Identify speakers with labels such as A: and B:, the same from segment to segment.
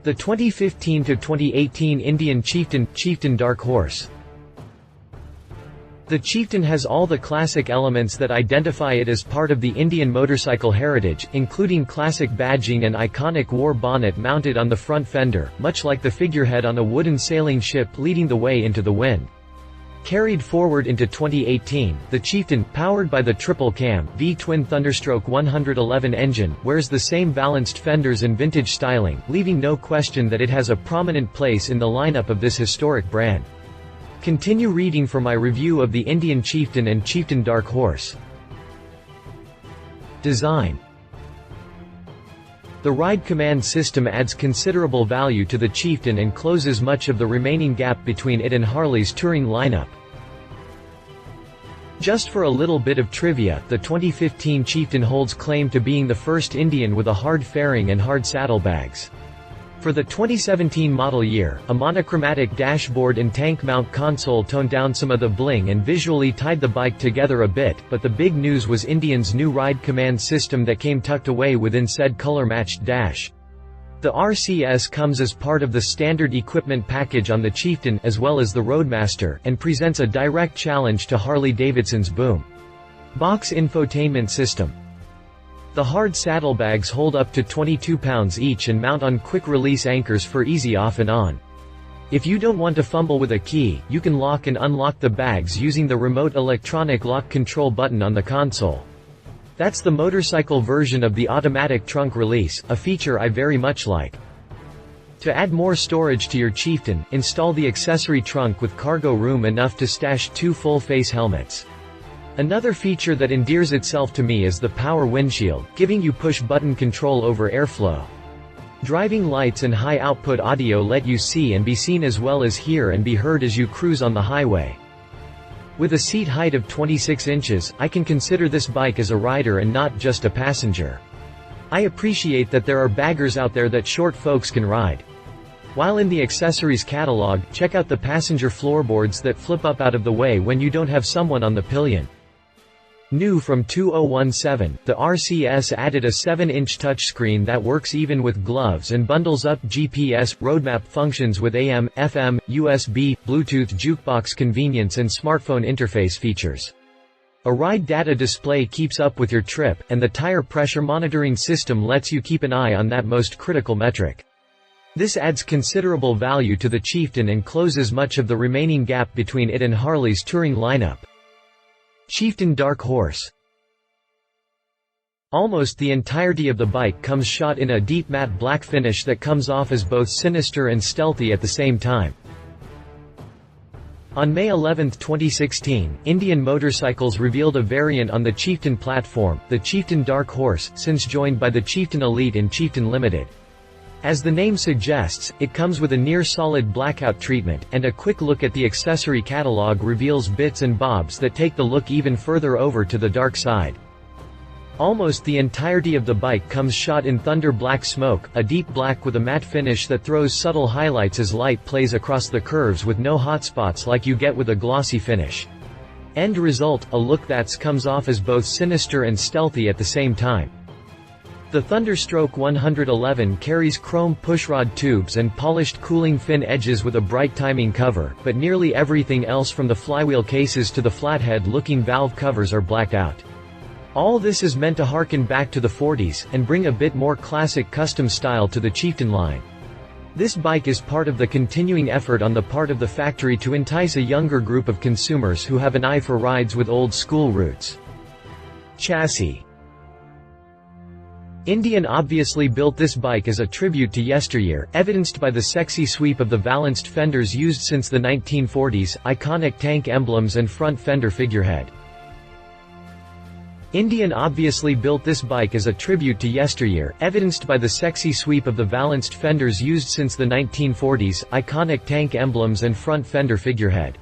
A: The 2015–2018 Indian Chieftain Dark Horse. The Chieftain has all the classic elements that identify it as part of the Indian motorcycle heritage, including classic badging and iconic war bonnet mounted on the front fender, much like the figurehead on a wooden sailing ship leading the way into the wind. Carried forward into 2018, the Chieftain, powered by the triple-cam, V-twin Thunderstroke 111 engine, wears the same valenced fenders and vintage styling, leaving no question that it has a prominent place in the lineup of this historic brand. Continue reading for my review of the Indian Chieftain and Chieftain Dark Horse. Design. The ride command system adds considerable value to the Chieftain and closes much of the remaining gap between it and Harley's touring lineup. Just for a little bit of trivia, the 2015 Chieftain holds claim to being the first Indian with a hard fairing and hard saddlebags. For the 2017 model year, a monochromatic dashboard and tank mount console toned down some of the bling and visually tied the bike together a bit, but the big news was Indian's new ride command system that came tucked away within said color-matched dash. The RCS comes as part of the standard equipment package on the Chieftain as well as the Roadmaster, and presents a direct challenge to Harley-Davidson's Boom Box infotainment system. The hard saddlebags hold up to 22 pounds each and mount on quick-release anchors for easy off and on. If you don't want to fumble with a key, you can lock and unlock the bags using the remote electronic lock control button on the console. That's the motorcycle version of the automatic trunk release, a feature I very much like. To add more storage to your Chieftain, install the accessory trunk with cargo room enough to stash 2 full-face helmets. Another feature that endears itself to me is the power windshield, giving you push-button control over airflow. Driving lights and high-output audio let you see and be seen as well as hear and be heard as you cruise on the highway. With a seat height of 26 inches, I can consider this bike as a rider and not just a passenger. I appreciate that there are baggers out there that short folks can ride. While in the accessories catalog, check out the passenger floorboards that flip up out of the way when you don't have someone on the pillion. New from 2017, the RCS added a 7-inch touchscreen that works even with gloves and bundles up GPS, roadmap functions with AM, FM, USB, Bluetooth jukebox convenience and smartphone interface features. A ride data display keeps up with your trip, and the tire pressure monitoring system lets you keep an eye on that most critical metric. This adds considerable value to the Chieftain and closes much of the remaining gap between it and Harley's touring lineup. Chieftain Dark Horse. Almost the entirety of the bike comes shot in a deep matte black finish that comes off as both sinister and stealthy at the same time. On May 11, 2016, Indian Motorcycles revealed a variant on the Chieftain platform, the Chieftain Dark Horse, since joined by the Chieftain Elite and Chieftain Limited. As the name suggests, it comes with a near-solid blackout treatment, and a quick look at the accessory catalog reveals bits and bobs that take the look even further over to the dark side. Almost the entirety of the bike comes shot in Thunder Black Smoke, a deep black with a matte finish that throws subtle highlights as light plays across the curves with no hotspots like you get with a glossy finish. End result, a look that comes off as both sinister and stealthy at the same time. The Thunderstroke 111 carries chrome pushrod tubes and polished cooling fin edges with a bright timing cover, but nearly everything else from the flywheel cases to the flathead-looking valve covers are blacked out. All this is meant to harken back to the 40s, and bring a bit more classic custom style to the Chieftain line. This bike is part of the continuing effort on the part of the factory to entice a younger group of consumers who have an eye for rides with old-school roots. Chassis. Indian obviously built this bike as a tribute to yesteryear, evidenced by the sexy sweep of the valenced fenders used since the 1940s, iconic tank emblems and front fender figurehead. Indian obviously built this bike as a tribute to yesteryear, evidenced by the sexy sweep of the valenced fenders used since the 1940s, iconic tank emblems and front fender figurehead.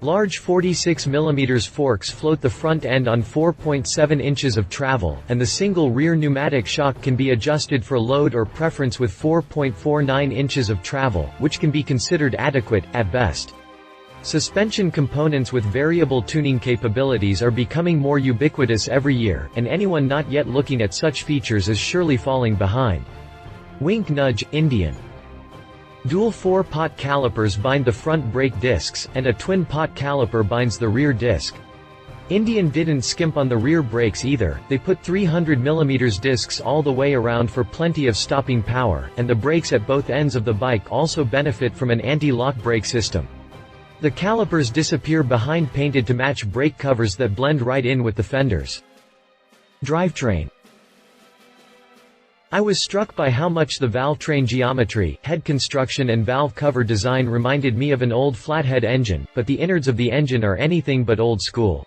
A: Large 46mm forks float the front end on 4.7 inches of travel, and the single rear pneumatic shock can be adjusted for load or preference with 4.49 inches of travel, which can be considered adequate, at best. Suspension components with variable tuning capabilities are becoming more ubiquitous every year, and anyone not yet looking at such features is surely falling behind. Wink nudge, Indian. Dual 4-pot calipers bind the front brake discs, and a twin-pot caliper binds the rear disc. Indian didn't skimp on the rear brakes either, they put 300mm discs all the way around for plenty of stopping power, and the brakes at both ends of the bike also benefit from an anti-lock brake system. The calipers disappear behind painted to match brake covers that blend right in with the fenders. Drivetrain. I was struck by how much the valve train geometry, head construction and valve cover design reminded me of an old flathead engine, but the innards of the engine are anything but old school.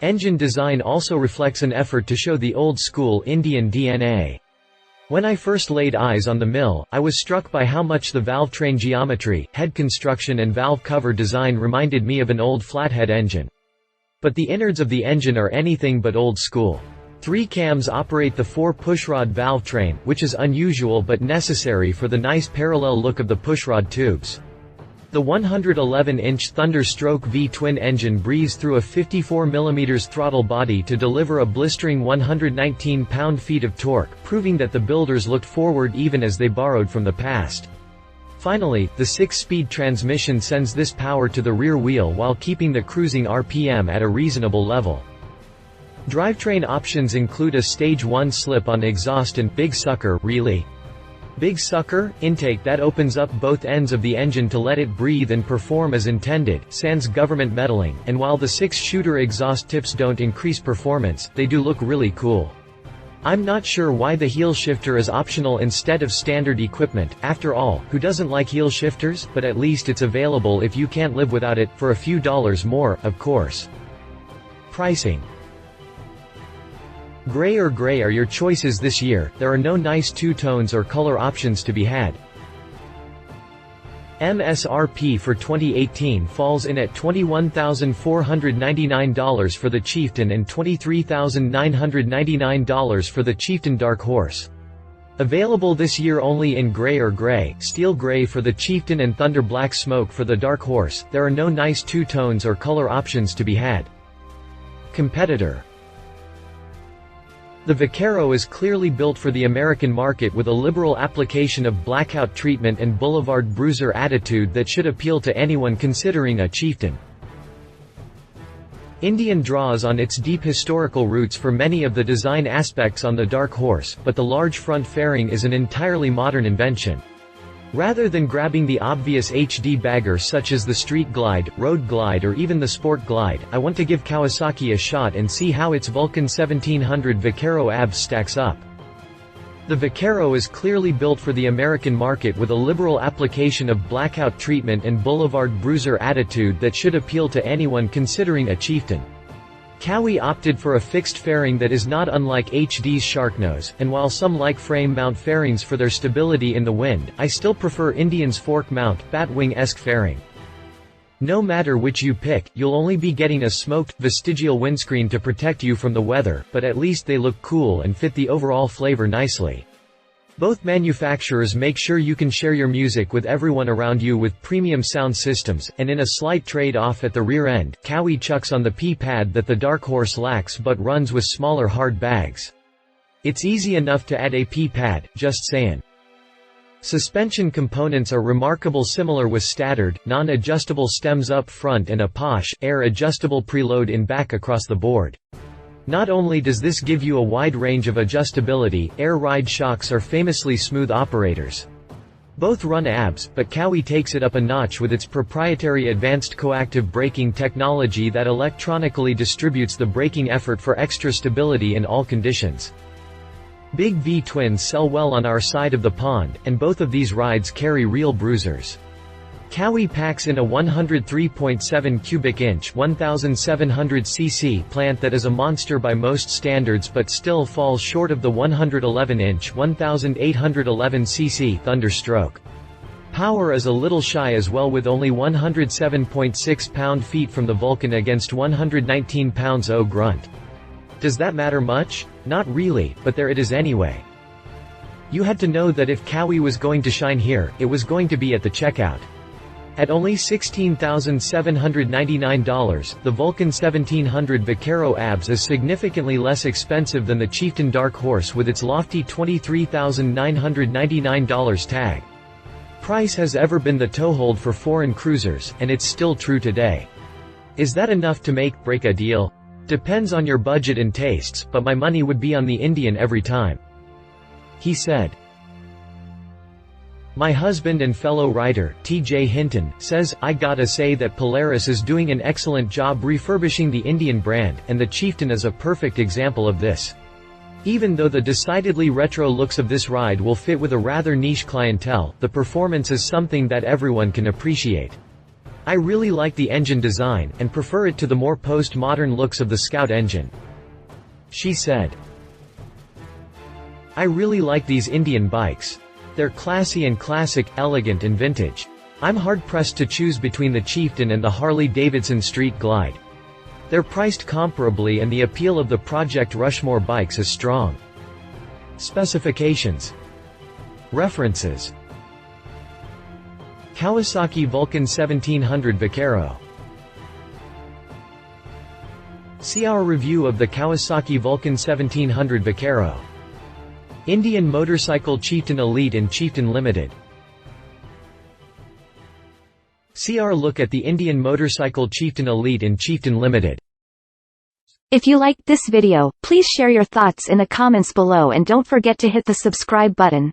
A: Engine design also reflects an effort to show the old-school Indian DNA. When I first laid eyes on the mill, I was struck by how much the valve train geometry, head construction and valve cover design reminded me of an old flathead engine. But the innards of the engine are anything but old school. 3 cams operate the 4 pushrod valve train, which is unusual but necessary for the nice parallel look of the pushrod tubes. The 111-inch Thunderstroke V-twin engine breathes through a 54mm throttle body to deliver a blistering 119 pound-feet of torque, proving that the builders looked forward even as they borrowed from the past. Finally, the 6-speed transmission sends this power to the rear wheel while keeping the cruising RPM at a reasonable level. Drivetrain options include a Stage 1 slip-on exhaust and Big Sucker, really? Big Sucker, intake that opens up both ends of the engine to let it breathe and perform as intended, sans government meddling, and while the 6-shooter exhaust tips don't increase performance, they do look really cool. I'm not sure why the heel shifter is optional instead of standard equipment, after all, who doesn't like heel shifters, but at least it's available if you can't live without it, for a few dollars more, of course. Pricing. Gray or gray are your choices this year, there are no nice two-tones or color options to be had. Msrp for 2018 falls in at $21,499 for the Chieftain and $23,999 for the Chieftain Dark Horse. Available this year only in gray or gray, steel gray for the Chieftain and thunder black smoke for the Dark Horse, there are no nice two-tones or color options to be had. Competitor. The Vaquero is clearly built for the American market with a liberal application of blackout treatment and boulevard bruiser attitude that should appeal to anyone considering a Chieftain. Indian draws on its deep historical roots for many of the design aspects on the Dark Horse, but the large front fairing is an entirely modern invention. Rather than grabbing the obvious HD bagger such as the Street Glide, Road Glide or even the Sport Glide, I want to give Kawasaki a shot and see how its Vulcan 1700 Vaquero abs stacks up. The Vaquero is clearly built for the American market with a liberal application of blackout treatment and boulevard bruiser attitude that should appeal to anyone considering a Chieftain. Kawi opted for a fixed fairing that is not unlike HD's Sharknose, and while some like frame mount fairings for their stability in the wind, I still prefer Indian's fork mount, Batwing-esque fairing. No matter which you pick, you'll only be getting a smoked, vestigial windscreen to protect you from the weather, but at least they look cool and fit the overall flavor nicely. Both manufacturers make sure you can share your music with everyone around you with premium sound systems, and in a slight trade-off at the rear end, Kawi chucks on the P-pad that the Dark Horse lacks but runs with smaller hard bags. It's easy enough to add a P-pad, just sayin'. Suspension components are remarkable similar with staggered, non-adjustable stems up front and a posh, air-adjustable preload in back across the board. Not only does this give you a wide range of adjustability, air ride shocks are famously smooth operators. Both run abs, but Kawi takes it up a notch with its proprietary advanced coactive braking technology that electronically distributes the braking effort for extra stability in all conditions. Big V twins sell well on our side of the pond, and both of these rides carry real bruisers. Kawi packs in a 103.7 cubic inch 1700 cc plant that is a monster by most standards but still falls short of the 111 inch 1811 cc Thunderstroke. Power is a little shy as well with only 107.6 pound-feet from the Vulcan against 119 pounds grunt. Does that matter much? Not really, but there it is anyway. You had to know that if Kawi was going to shine here, it was going to be at the checkout. At only $16,799, the Vulcan 1700 Vaquero abs is significantly less expensive than the Chieftain Dark Horse with its lofty $23,999 tag. price has ever been the toehold for foreign cruisers, and it's still true today. Is that enough to break a deal? Depends on your budget and tastes, but my money would be on the Indian every time," he said. My husband and fellow writer, T.J. Hinton, says, "I gotta say that Polaris is doing an excellent job refurbishing the Indian brand, and the Chieftain is a perfect example of this. Even though the decidedly retro looks of this ride will fit with a rather niche clientele, the performance is something that everyone can appreciate. I really like the engine design, and prefer it to the more post-modern looks of the Scout engine," she said. "I really like these Indian bikes. They're classy and classic, elegant and vintage. I'm hard-pressed to choose between the Chieftain and the Harley-Davidson Street Glide. They're priced comparably and the appeal of the Project Rushmore bikes is strong." Specifications. References. Kawasaki Vulcan 1700 Vaquero. See our review of the Kawasaki Vulcan 1700 Vaquero. Indian Motorcycle Chieftain Elite and Chieftain Limited. See our look at the Indian Motorcycle Chieftain Elite and Chieftain Limited.
B: If you liked this video, please share your thoughts in the comments below and don't forget to hit the subscribe button.